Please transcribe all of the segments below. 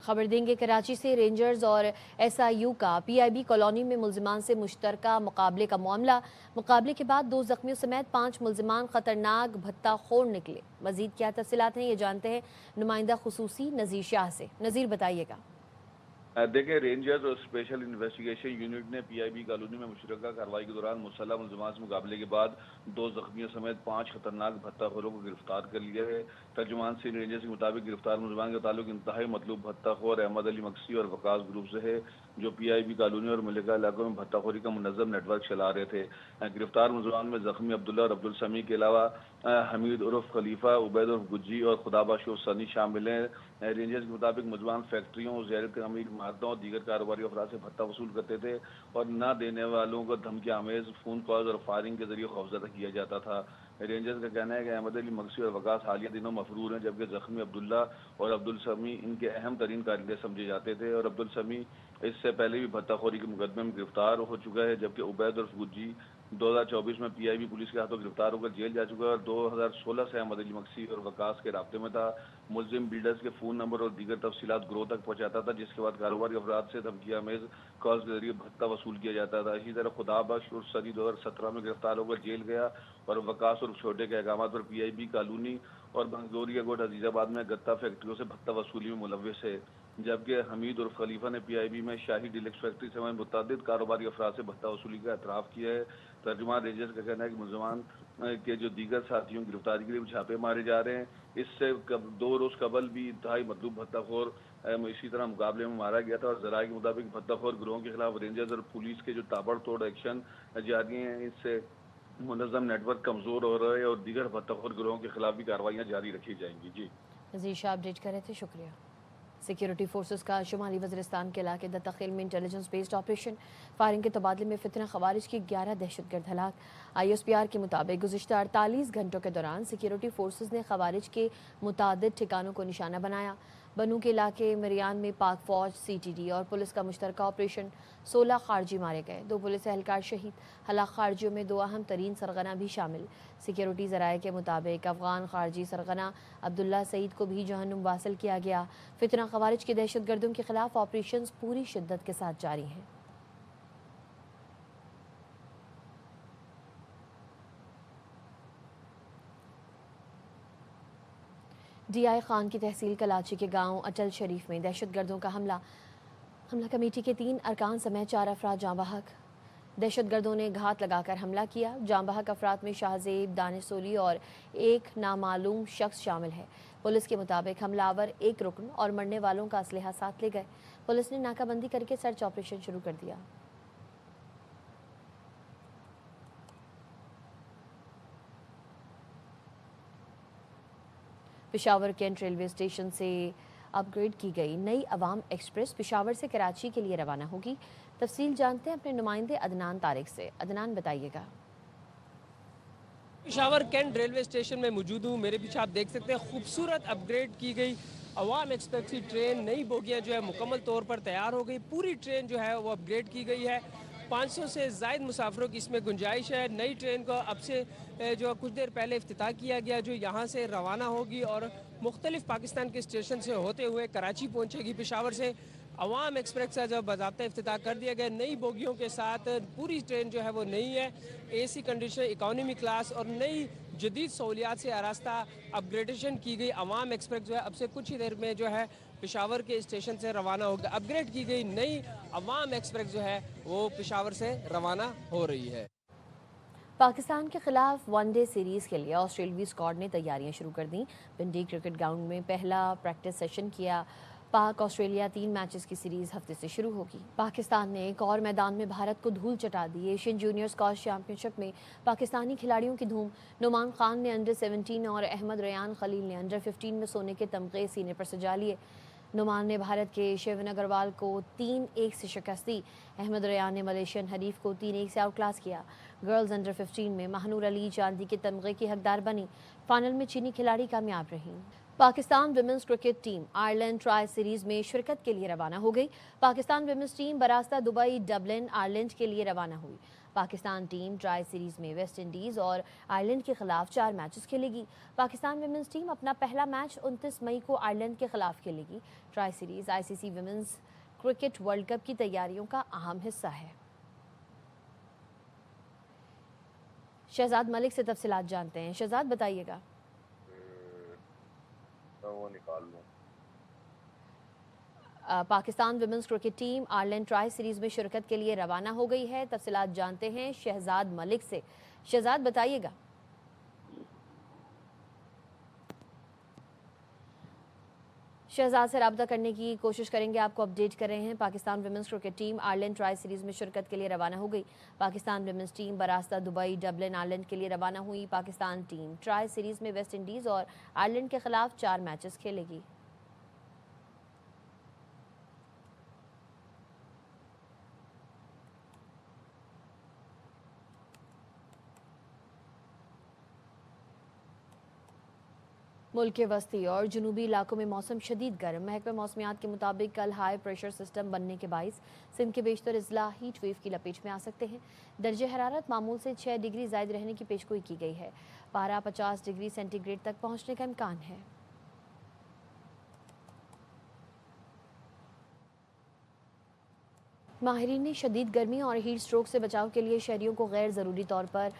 खबर देंगे कराची से। रेंजर्स और एसआईयू का पीआईबी कॉलोनी में मुल्जिमान से मुश्तरका मुकाबले का मामला। मुकाबले के बाद 2 जख्मियों समेत 5 मुल्जिमान खतरनाक भत्ताखोर निकले। मजीद क्या तफसीलात हैं, ये जानते हैं नुमाइंदा खुसूसी नज़ीर शाह से। नज़ीर, बताइएगा। देखिए, रेंजर्स और स्पेशल इन्वेस्टिगेशन यूनिट ने पीआईबी कॉलोनी में मुशतरका कार्रवाई के दौरान मुसल्लह मुल्ज़िमान से मुकाबले के बाद 2 जख्मियों समेत 5 खतरनाक भत्ताखोरों को गिरफ्तार कर लिया है। तर्जुमान सिंध रेंजर्स के मुताबिक गिरफ्तार मुल्ज़िमान का ताल्लुक इंतहाई मतलूब भत्ताखोर अहमद अली मक्सी और वकास ग्रुप से है, जो पीआईबी कॉलोनी और मुल्लिका इलाकों में भत्ताखोरी का मुनज़्ज़म नेटवर्क चला रहे थे। गिरफ्तार मुल्ज़िमान में जख्मी अब्दुल्ला और अब्दुल समी के अलावा हमीद उर्फ खलीफा, उबैद उर्फ गुज्जी और खुदाबख्श उर्फ सनी शामिल हैं। रेंजर्स के मुताबिक मुल्ज़िमान फैक्ट्रियों, ज़ैरत तमीर इमारतों और दीगर कारोबारी अफराद से भत्ता वसूल करते थे और न देने वालों को धमकी आमेज फ़ोन कॉल्स और फायरिंग के जरिए खौफजदा किया जाता था। रेंजर्स का कहना है कि अहमद अली मक्सी और वकास हालिया दिनों मफरूर हैं, जबकि जख्मी अब्दुल्ला और अब्दुल समी इनके अहम तरीन कारिंदे समझे जाते थे और अब्दुल समी इससे पहले भी भत्ताखोरी के मुकदमे में गिरफ्तार हो चुका है, जबकि उबैद और गुज्जी 2024 में पीआईबी पुलिस के हाथों गिरफ्तार होकर जेल जा चुका है और 2016 से अहमद अली मक्सी और वकास के राब्ते में था। मुल्जिम बिल्डर्स के फ़ोन नंबर और दीगर तफसीलात ग्रोह तक पहुंचाता था, जिसके बाद कारोबारी अफराद से धमकी आमेज कॉल्स के जरिए भत्ता वसूल किया जाता था। इसी तरह खुदाबख्श और सदी 2017 में गिरफ्तार होकर जेल गया और वकास और छोटे के अहकाम पर पीआईबी कॉलोनी और बंगोरिया कोट अजीजाबाद में गत्ता फैक्ट्रियों से भत्ता वसूली में मुलव्विस है, जबकि हमीद और खलीफा ने पीआईबी में शाही डिलेक्स फैक्ट्री समेत मुतअद्दिद कारोबारी अफराद से भत्ता वसूली का एतराफ़ किया है। तर्जुमान रेंजर्स का कहना है कि मुल्ज़िमान के जो दीगर साथियों की गिरफ्तारी के लिए छापे मारे जा रहे हैं। इससे 2 रोज़ कबल भी इंतहाई मतलूब भत्ताखोर इसी तरह मुकाबले में मारा गया था और ज़राए के मुताबिक भत्ताखोर गिरोह के खिलाफ रेंजर्स और पुलिस के जो ताबड़तोड़ एक्शन जारी हैं, इससे मुनज़्ज़म नेटवर्क कमज़ोर हो रहा है और दीगर भत्ताखोर गिरोहों के खिलाफ भी कार्रवाइयाँ जारी रखी जाएंगी। जी, नज़ीर शाह अपडेट कर रहे थे, शुक्रिया। सिक्योरिटी फोर्सेस का शुमाली वज़ीरिस्तान के इलाके दत्तखील में इंटेलिजेंस बेस्ड ऑपरेशन। फायरिंग के तबादले में फितना खवारिज की 11 दहशतगर्द हलाक। ISPR के मुताबिक गुज़िश्ता 48 घंटों के दौरान सिक्योरिटी फोर्सेस ने खवारिज के मुतादिद ठिकानों को निशाना बनाया। बनू के इलाके मरियान में पाक फौज, CTD और पुलिस का मुश्तरका ऑपरेशन। 16 खारजी मारे गए, 2 पुलिस एहलकार शहीद। हलाक खारजियों में 2 अहम तरीन सरगना भी शामिल। सिक्योरिटी ज़राए के मुताबिक अफगान खारजी सरगना अब्दुल्ला सईद को भी जहन्नुम वासिल किया गया। फितना खवारिज की दहशत गर्दों के खिलाफ ऑपरेशन पूरी शिद्दत के साथ जारी हैं। DI खान की तहसील कलाची के गांव अटल शरीफ में दहशत गर्दों का हमला कमेटी के 3 अरकान समेत 4 अफराद जाँ बहक। दहशत गर्दों ने घात लगाकर हमला किया। जाँ बहक अफराद में शाहजेब, दानिशोली और एक नामालूम शख्स शामिल है। पुलिस के मुताबिक हमलावर 1 रुकन और मरने वालों का असलहा साथ ले गए। पुलिस ने नाकाबंदी करके सर्च ऑपरेशन शुरू कर दिया। पेशावर कैंट रेलवे स्टेशन से अपग्रेड की गई नई अवाम एक्सप्रेस पेशावर से कराची के लिए रवाना होगी। तफसील जानते हैं अपने नुमाइंदे अदनान तारिक से। अदनान, बताइएगा। पेशावर कैंट रेलवे स्टेशन में मौजूद हूँ। मेरे पीछे आप देख सकते हैं खूबसूरत अपग्रेड की गई अवाम एक्सप्रेस की ट्रेन। नई बोगियाँ जो है मुकम्मल तौर पर तैयार हो गई। पूरी ट्रेन जो है वो अपग्रेड की गई है। 500 से ज़ायद मुसाफिरों की इसमें गुंजाइश है। नई ट्रेन को अब से जो कुछ देर पहले इफ्तिताह किया गया, जो यहाँ से रवाना होगी और मुख्तलिफ पाकिस्तान के स्टेशन से होते हुए कराची पहुँचेगी। पेशावर से अवाम एक्सप्रेस का जब बाज़ाब्ता इफ्तिताह कर दिया गया नई बोगियों के साथ। पूरी ट्रेन जो है वो नई है, AC कंडीशन, इकॉनमी क्लास और नई जदीद सहूलियात से आरास्ता अपग्रेडेशन की गई अवाम एक्सप्रेस जो है अब से कुछ ही देर में जो है पेशावर के स्टेशन से रवाना होगा। अपग्रेड की गई नई अवाम एक्सप्रेस जो है वो पेशावर से रवाना हो रही है। पाकिस्तान के खिलाफ वनडे सीरीज के लिए ऑस्ट्रेलियाई स्क्वाड ने तैयारियां शुरू कर दी। पिंडी क्रिकेट ग्राउंड में पहला प्रैक्टिस सेशन किया। पाक ऑस्ट्रेलिया 3 मैचेस की सीरीज हफ्ते से शुरू होगी। पाकिस्तान ने एक और मैदान में भारत को धूल चटा दी। एशियन जूनियर स्क्वाश चैंपियनशिप में पाकिस्तानी खिलाड़ियों की धूम। नुमान खान ने अंडर 17 और अहमद रेयान खलील ने अंडर 15 में सोने के तमगे सीने पर सजा लिए। नुमान ने भारत के शिवन अग्रवाल को 3-1 से शिकस्त दी। अहमद रेयान ने मलेशियन हरीफ को 3-1 से आउट क्लास किया। गर्ल्स अंडर 15 में महानूर अली चांदी के तमगे की हकदार बनी। फाइनल में चीनी खिलाड़ी कामयाब रही। Pakistan women's cricket team Ireland tri series में शिरकत के लिए रवाना हो गई। पाकिस्तान विमेंस टीम बरास्ता दुबई, डबलिन, आयरलैंड के लिए रवाना हुई। पाकिस्तान टीम ट्राई सीरीज में वेस्ट इंडीज़ और आयरलैंड के खिलाफ 4 मैचेस खेलेगी। पाकिस्तान विमेंस टीम अपना पहला मैच 29 मई को आयरलैंड के खिलाफ खेलेगी। Tri series ICC women's cricket world cup की तैयारियों का अहम हिस्सा है। शहजाद मलिक से तफसीलात जानते हैं। शहजाद, बताइएगा। वो निकाल लूं। Pakistan women's cricket team Ireland tri series में शिरकत के लिए रवाना हो गई है। तफसीलात जानते हैं शहजाद मलिक से। शहजाद, बताइएगा। शहजाद से रब्ता करने की कोशिश करेंगे, आपको अपडेट कर रहे हैं। Pakistan women's cricket team Ireland tri series में शिरकत के लिए रवाना हो गई। पाकिस्तान विमेंस टीम बरास्ता दुबई डबलिन आयरलैंड के लिए रवाना हुई। पाकिस्तान टीम ट्राई सीरीज में वेस्ट इंडीज़ और आयरलैंड के खिलाफ 4 मैचेस खेलेगी। मुल्क के वस्ती और जनूबी इलाकों में मौसम शदीद गर्म। महकमा मौसमियात के मुताबिक कल हाई प्रेशर सिस्टम बनने के बाइस सिंध के बेशतर अजला हीट वेव की लपेट में आ सकते हैं। दर्जे हरारत मामूल से 6 डिग्री ज़ायद रहने की पेशगोई की गई है। पारा 50 डिग्री सेंटीग्रेड तक पहुँचने का इम्कान है। माहिरीन ने शदीद गर्मी और हीट स्ट्रोक से बचाव के लिए शहरियों को गैर ज़रूरी तौर पर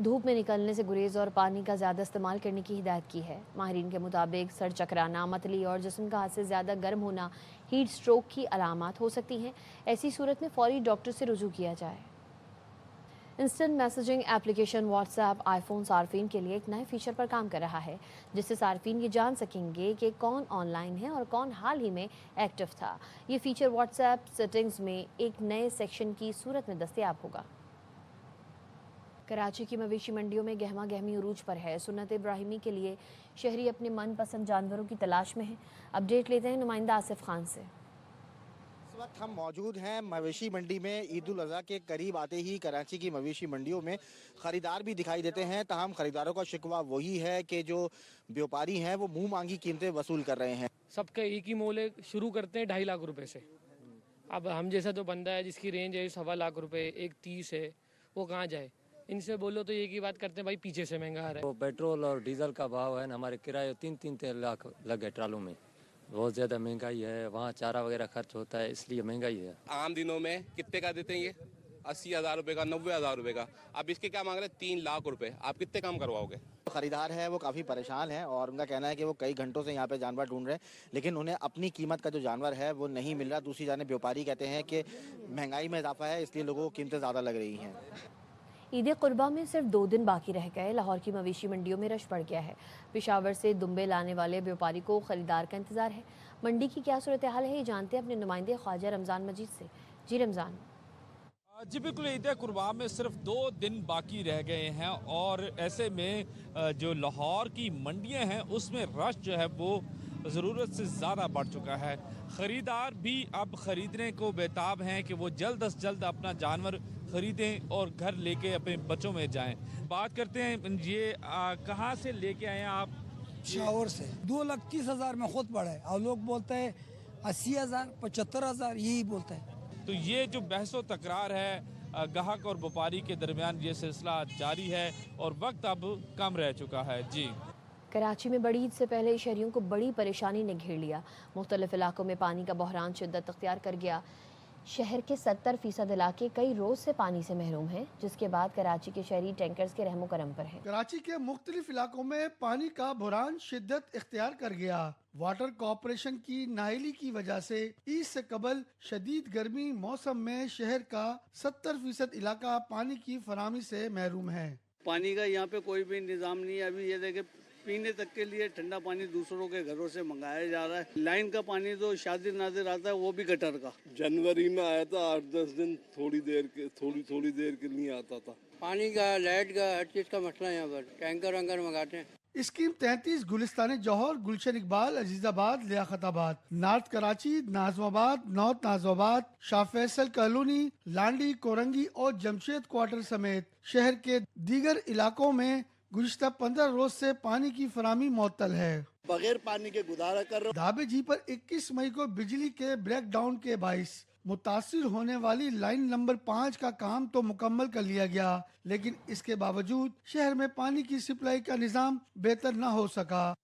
धूप में निकलने से गुरेज और पानी का ज़्यादा इस्तेमाल करने की हिदायत की है। माहिरीन के मुताबिक सर चकराना, मतली और जिस्म का हद से ज़्यादा गर्म होना हीट स्ट्रोक की अलामात हो सकती हैं। ऐसी सूरत में फ़ौरी डॉक्टर से रुजू किया जाए। Instant messaging application WhatsApp iPhone सार्फिन के लिए एक नए फीचर पर काम कर रहा है, जिससे सार्फिन ये जान सकेंगे कि कौन ऑनलाइन है और कौन हाल ही में एक्टिव था। ये फीचर व्हाट्सएप सेटिंग्स में एक नए सेक्शन की सूरत में दस्तयाब होगा। कराची की मवेशी मंडियों में गहमा गहमी उरूज पर है। सुन्नत इब्राहिमी के लिए शहरी अपने मनपसंद जानवरों की तलाश में हैं। अपडेट लेते हैं नुमाइंदा आसिफ खान से। इस वक्त हम मौजूद हैं मवेशी मंडी में। ईद उल अज़हा के करीब आते ही कराची की मवेशी मंडियों में ख़रीदार भी दिखाई देते हैं। ताहम ख़रीदारों का शिकवा वही है कि जो व्यापारी हैं वो मुंह मांगी कीमतें वसूल कर रहे हैं। सबका एक ही मोल है, शुरू करते हैं 2.5 लाख रुपए से। अब हम जैसा जो बंदा है जिसकी रेंज है 1.25 लाख रुपए, 1.30 है, वो कहाँ जाए? इनसे बोलो तो एक ही बात करते हैं, भाई पीछे से महंगा आ रहा है। तो पेट्रोल और डीजल का भाव है ना, हमारे किराए 3-3 लाख लग गए ट्रालों में। बहुत ज़्यादा महंगाई है, वहाँ चारा वगैरह खर्च होता है, इसलिए महंगाई है। आम दिनों में कितने का देते हैं ये? 80,000 रुपये का, 90,000 रुपये का। अब इसके क्या मांग रहे हैं? 3 लाख रुपए। आप कितने कम करवाओगे? ख़रीदार है वो काफ़ी परेशान है और उनका कहना है कि वो कई घंटों से यहाँ पे जानवर ढूंढ रहे हैं, लेकिन उन्हें अपनी कीमत का जो जानवर है वो नहीं मिल रहा। दूसरी जाने व्यापारी कहते हैं कि महंगाई में इजाफा है, इसलिए लोगों को कीमतें ज़्यादा लग रही हैं। ईद कुर्बा में सिर्फ 2 दिन बाकी रह गए। लाहौर की मवेशी मंडियों में रश बढ़ गया है। पेशावर से दुम्बे लाने वाले व्यापारी को खरीदार का इंतजार है। मंडी की क्या सूरत हाल है, ये जानते हैं अपने नुमाइंदे ख्वाजा रमज़ान मजीद से। जी रमज़ान। जी बिल्कुल, ईद कुर्बान में सिर्फ 2 दिन बाकी रह गए हैं और ऐसे में जो लाहौर की मंडियां हैं उसमें रश जो है वो ज़रूरत से ज़्यादा बढ़ चुका है। ख़रीदार भी अब ख़रीदने को बेताब हैं कि वो जल्द अज जल्द अपना जानवर ख़रीदें और घर लेके अपने बच्चों में जाएं। बात करते हैं, ये कहाँ से लेके आए हैं आप? शावर से। 2,30,000 में खुद पड़ा है और लोग बोलते हैं 80,000, 75,000, यही बोलते हैं। तो ये जो बहसो तकरार है गाहक और व्यापारी के दरमियान, ये सिलसिला जारी है और वक्त अब कम रह चुका है। जी, कराची में बड़ी ईद से पहले शहरियों को बड़ी परेशानी ने घेर लिया। मुख्तलिफ इलाकों में पानी का बहरान शिद्दत अख्तियार कर गया। शहर के 70% इलाके कई रोज से पानी से महरूम हैं, जिसके बाद कराची के शहरी टैंकर्स के रहमो करम पर हैं। कराची के मुख्तलिफ इलाकों में पानी का बहरान शिद्दत इख्तियार कर गया। वाटर कॉरपोरेशन की नाअहली की वजह से ईद से कबल शदीद गर्मी मौसम में शहर का 70% इलाका पानी की फराहमी से महरूम है। पानी का यहाँ पे कोई भी निज़ाम नहीं है। अभी ये देखे पीने तक के लिए ठंडा पानी दूसरों के घरों से मंगाया जा रहा है। लाइन का पानी तो शादी नाजिर आता है, वो भी गटर का। जनवरी में आया था, 8-10 दिन थोड़ी देर के लिए आता था। पानी का, लाइट का, हर चीज का मसला है यहाँ पर। टैंकर वैंकर मंगाते हैं। Scheme 33 Gulistan Jauhar, Gulshan Iqbal, Azizabad, Liaquatabad, north Karachi, Nazimabad, north Nazimabad, Shah Faisal colony, Landhi, Korangi और जमशेद क्वार्टर समेत शहर के दीगर इलाकों में गुज़िश्ता 15 रोज से पानी की फराहमी मुअत्तल है। बगैर पानी के गुजारा कर रहे। धाबे जी पर 21 मई को बिजली के ब्रेकडाउन के बाइस मुतासिर होने वाली लाइन नंबर 5 का काम तो मुकम्मल कर लिया गया, लेकिन इसके बावजूद शहर में पानी की सप्लाई का निजाम बेहतर न हो सका।